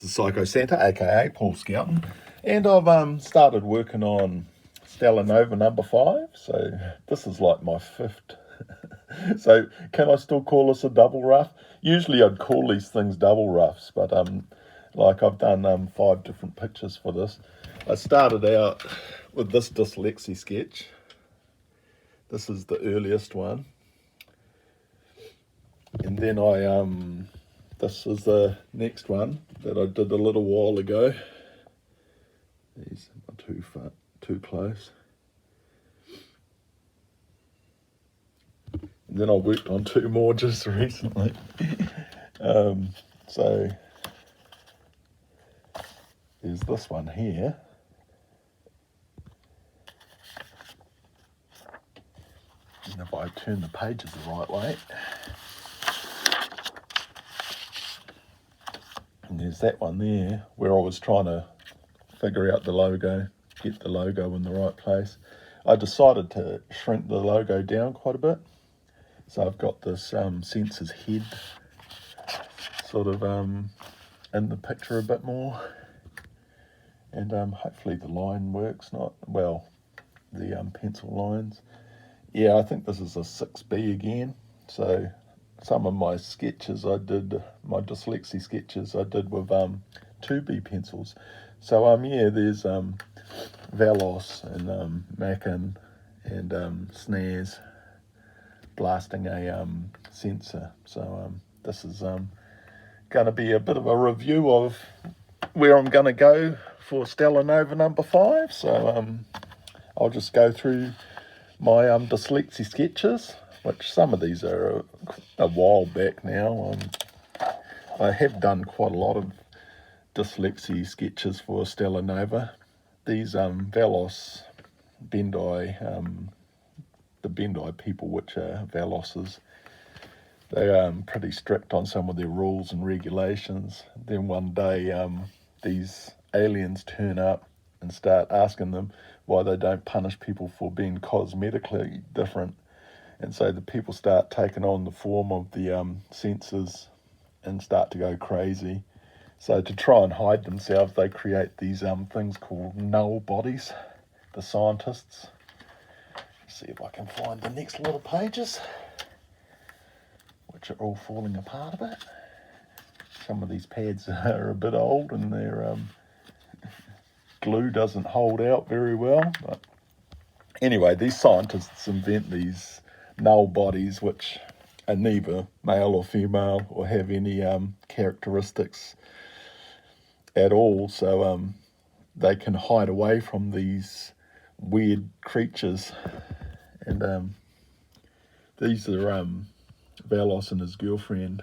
Psycho Santa, aka Paul Scouten, and I've started working on Stella Nova number 5. So this is like my 5th. So can I still call this a double rough? Usually I'd call these things double roughs, but like I've done 5 different pictures for this. I started out with this dyslexia sketch. This is the earliest one, and then this is the next one that I did a little while ago. These are too close. And then I worked on 2 more just recently. So there's this one here. And if I turn the pages the right way, and there's that one there where I was trying to figure out the logo, get the logo in the right place. I decided to shrink the logo down quite a bit. So I've got this sensor's head sort of in the picture a bit more. And hopefully the line works, the pencil lines. Yeah, I think this is a 6B again. So some of my sketches my dyslexia sketches I did with 2B pencils. So yeah, there's Velos and Mackin and Snares blasting a sensor. So this is going to be a bit of a review of where I'm going to go for Stella Nova number 5. So I'll just go through my dyslexia sketches, which some of these are a while back now. I have done quite a lot of dyslexia sketches for Stella Nova. These Velos Bendai, the Bendai people, which are Veloses, they are pretty strict on some of their rules and regulations. Then one day these aliens turn up and start asking them why they don't punish people for being cosmetically different. And so the people start taking on the form of the sensors and start to go crazy. So to try and hide themselves, they create these things called null bodies, the scientists. Let's see if I can find the next little pages, which are all falling apart a bit. Some of these pads are a bit old and their glue doesn't hold out very well. But anyway, these scientists invent these null bodies which are neither male or female or have any characteristics at all. So they can hide away from these weird creatures. And these are Velos and his girlfriend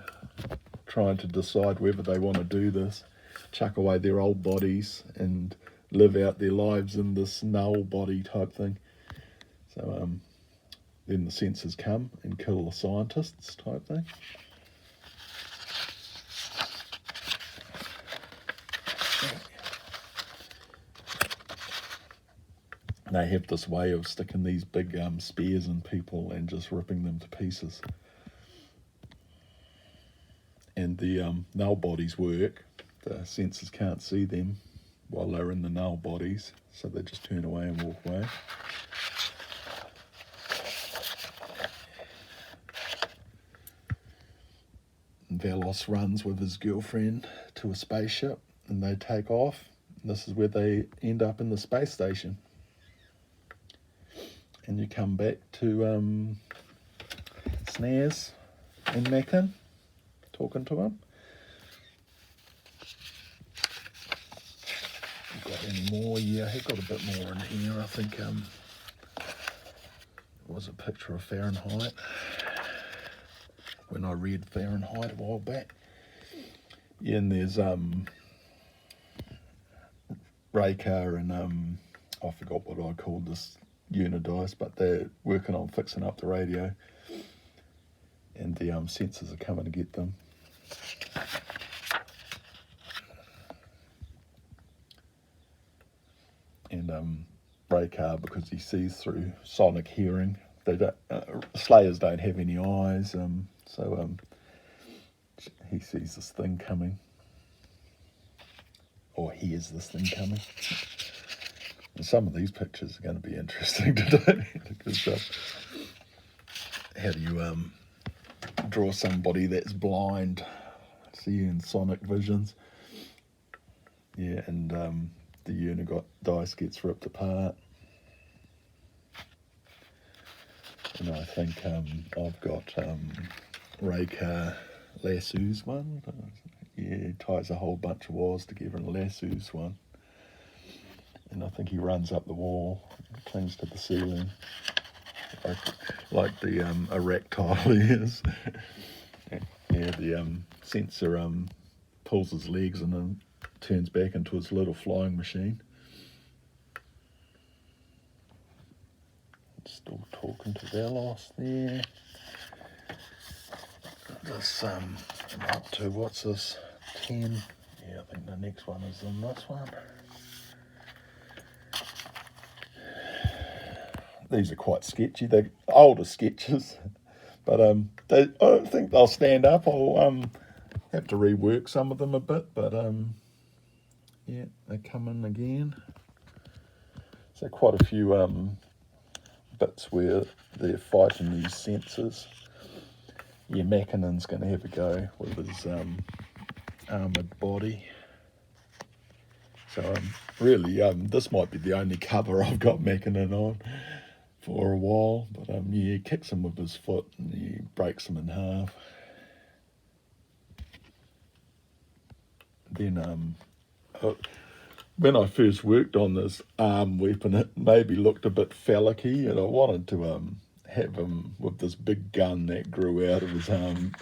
trying to decide whether they want to do this, chuck away their old bodies and live out their lives in this null body type thing. So then the censors come and kill the scientists type thing. They have this way of sticking these big spears in people and just ripping them to pieces. And the null bodies work. The sensors can't see them while they're in the null bodies, so they just turn away and walk away. And Velos runs with his girlfriend to a spaceship and they take off. And this is where they end up in the space station. And you come back to Snares and Mackin talking to him. Got any more? Yeah, I got a bit more in here. I think it was a picture of Fahrenheit when I read Fahrenheit a while back. Yeah, and there's Raycar and I forgot what I called this Unidice, but they're working on fixing up the radio, and the sensors are coming to get them. And Raycar, because he sees through sonic hearing, Slayers don't have any eyes, so he sees this thing coming. or hears this thing coming. And some of these pictures are going to be interesting today because how do you draw somebody that's blind, seeing sonic visions? Yeah, and the unigot dice gets ripped apart. And I think I've got Raycar Lasso's one. Yeah, he ties a whole bunch of wires together in Lasso's one. And I think he runs up the wall, clings to the ceiling, like the erectile is. Yeah, the sensor pulls his legs and then turns back into his little flying machine. Still talking to Velos there. This I'm up to, what's this, 10? Yeah, I think the next one is in this one. These are quite sketchy. They're older sketches, but I don't think they'll stand up. I'll have to rework some of them a bit, but yeah, they come in again. So quite a few bits where they're fighting these sensors. Yeah, Mackinnon's going to have a go with his armoured body. So really, this might be the only cover I've got Mackinnon on for a while. But yeah, he kicks him with his foot and he breaks him in half. Then when I first worked on this arm weapon, it maybe looked a bit phallic-y, and I wanted to have him with this big gun that grew out of his arm.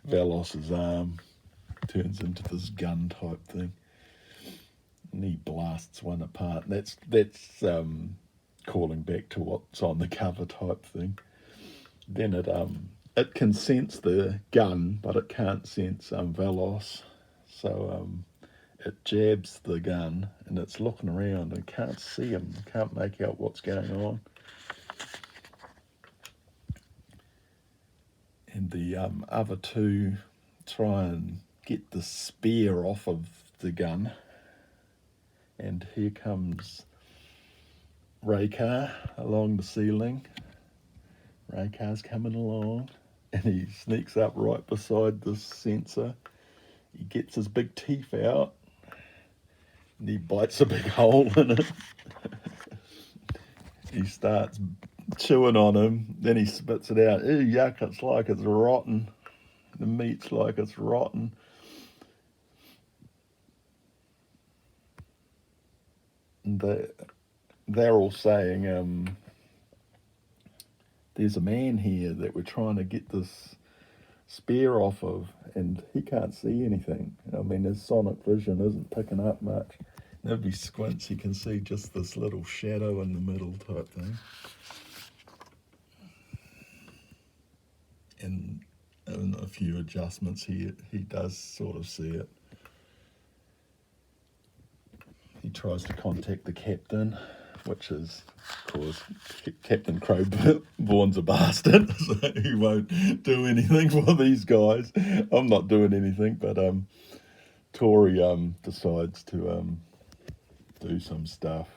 Velos's arm turns into this gun type thing, and he blasts one apart. And that's calling back to what's on the cover type thing. Then it can sense the gun, but it can't sense Velos, so it jabs the gun and it's looking around and can't see him, can't make out what's going on. And the other two try and get the spear off of the gun. And here comes Raycar along the ceiling. Raycar's coming along and he sneaks up right beside this sensor. He gets his big teeth out and he bites a big hole in it. He starts chewing on him, then he spits it out. Ew, yuck, it's like it's rotten. The meat's like it's rotten. And they're all saying, there's a man here that we're trying to get this spear off of, and he can't see anything. I mean, his sonic vision isn't picking up much. And if he squints, he can see just this little shadow in the middle type thing. And in a few adjustments, he does sort of see it. He tries to contact the captain, which is, of course, Captain Crowborn's a bastard, so he won't do anything for these guys. I'm not doing anything, but Tori decides to do some stuff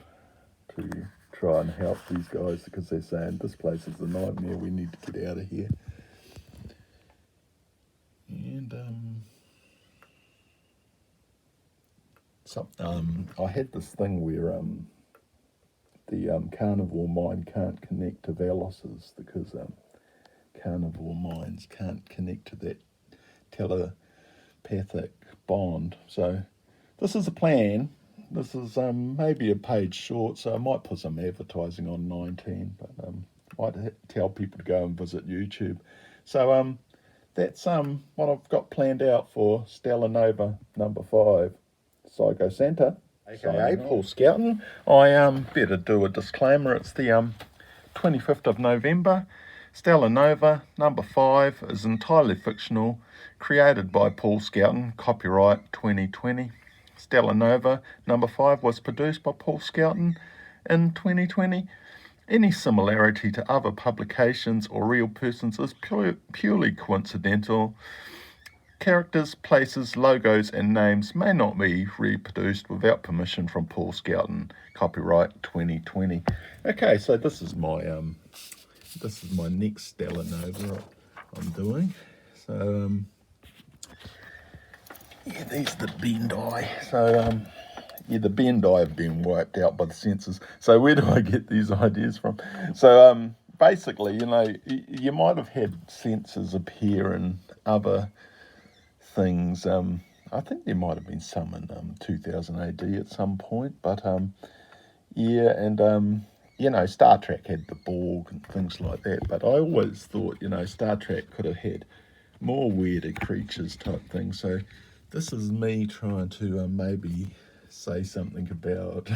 to try and help these guys because they're saying this place is a nightmare, we need to get out of here. And I had this thing where the carnivore mind can't connect to Velos's because carnivore minds can't connect to that telepathic bond. So this is a plan. This is maybe a page short, so I might put some advertising on 19, but might tell people to go and visit YouTube. So that's what I've got planned out for Stella Nova number 5, Psycho Santa, aka Paul Scouten. I better do a disclaimer. It's the 25th of November. Stella Nova number 5 is entirely fictional, created by Paul Scouten, copyright 2020. Stella Nova number 5 was produced by Paul Scouten in 2020. Any similarity to other publications or real persons is purely coincidental. characters, places, logos and names may not be reproduced without permission from Paul Scouten. Copyright 2020. Okay, so this is my next Stella Nova I'm doing. So yeah, these are the Bendii. So yeah, the Bendii have been wiped out by the censors. So where do I get these ideas from? So basically, you know, you might have had censors appear in other things. I think there might have been some in 2000 AD at some point, but yeah, and you know, Star Trek had the Borg and things like that, but I always thought, you know, Star Trek could have had more weirder creatures type thing. So this is me trying to maybe say something about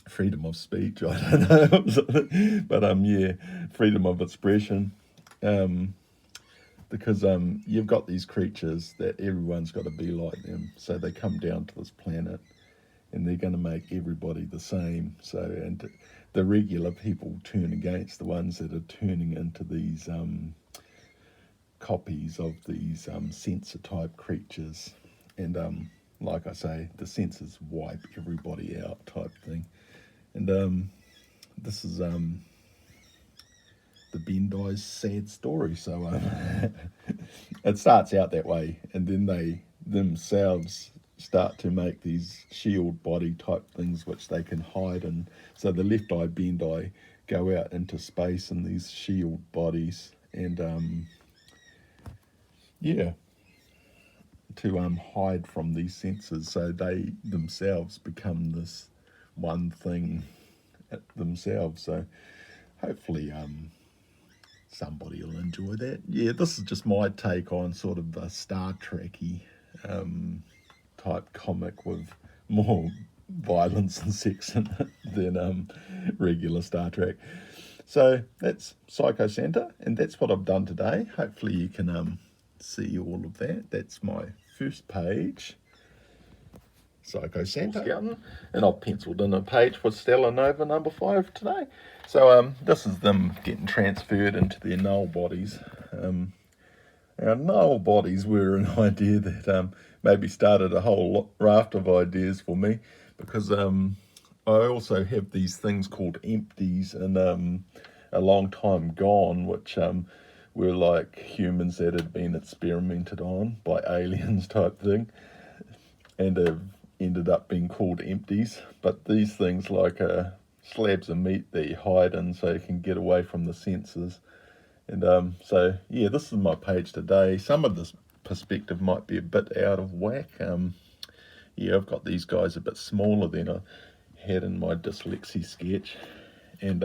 freedom of speech, I don't know, but yeah, freedom of expression. Because you've got these creatures that everyone's got to be like them, so they come down to this planet and they're going to make everybody the same. So, and the regular people turn against the ones that are turning into these copies of these censor type creatures. And like I say, the censors wipe everybody out type thing. And this is the Bendi's sad story. So it starts out that way, and then they themselves start to make these shield body type things which they can hide in. So the left eye Bendi go out into space in these shield bodies, and yeah, to hide from these sensors. So they themselves become this one thing themselves. So hopefully somebody will enjoy that. Yeah, this is just my take on sort of the Star Trek-y type comic with more violence and sex in it than regular Star Trek. So that's Psycho Santa, and that's what I've done today. Hopefully you can see all of that. That's my first page, Psycho Santa, and I've penciled in a page for Stella Nova number 5 today. So this is them getting transferred into their null bodies. Our null bodies were an idea that maybe started a whole raft of ideas for me, because I also have these things called empties in A Long Time Gone, which were like humans that had been experimented on by aliens type thing, and have ended up being called empties. But these things like slabs of meat that you hide in so you can get away from the censors. And so yeah, this is my page today. Some of this perspective might be a bit out of whack. Yeah, I've got these guys a bit smaller than I had in my dyslexia sketch, and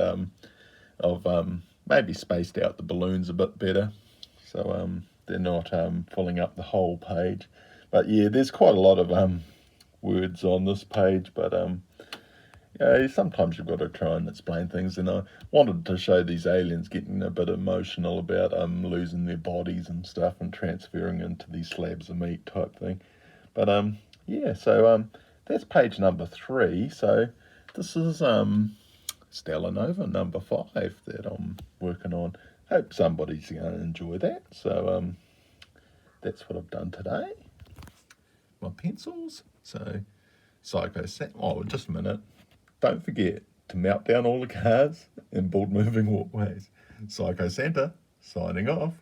I've maybe spaced out the balloons a bit better, so they're not filling up the whole page. But yeah, there's quite a lot of words on this page, but yeah, sometimes you've got to try and explain things, and I wanted to show these aliens getting a bit emotional about losing their bodies and stuff and transferring into these slabs of meat type thing. But yeah, so that's page number 3. So this is Stella Nova number 5 that I'm working on. Hope somebody's going to enjoy that. So that's what I've done today. My pencils. So Psycho Santa. Oh, just a minute. Don't forget to melt down all the cars and build moving walkways. Psycho Santa, signing off.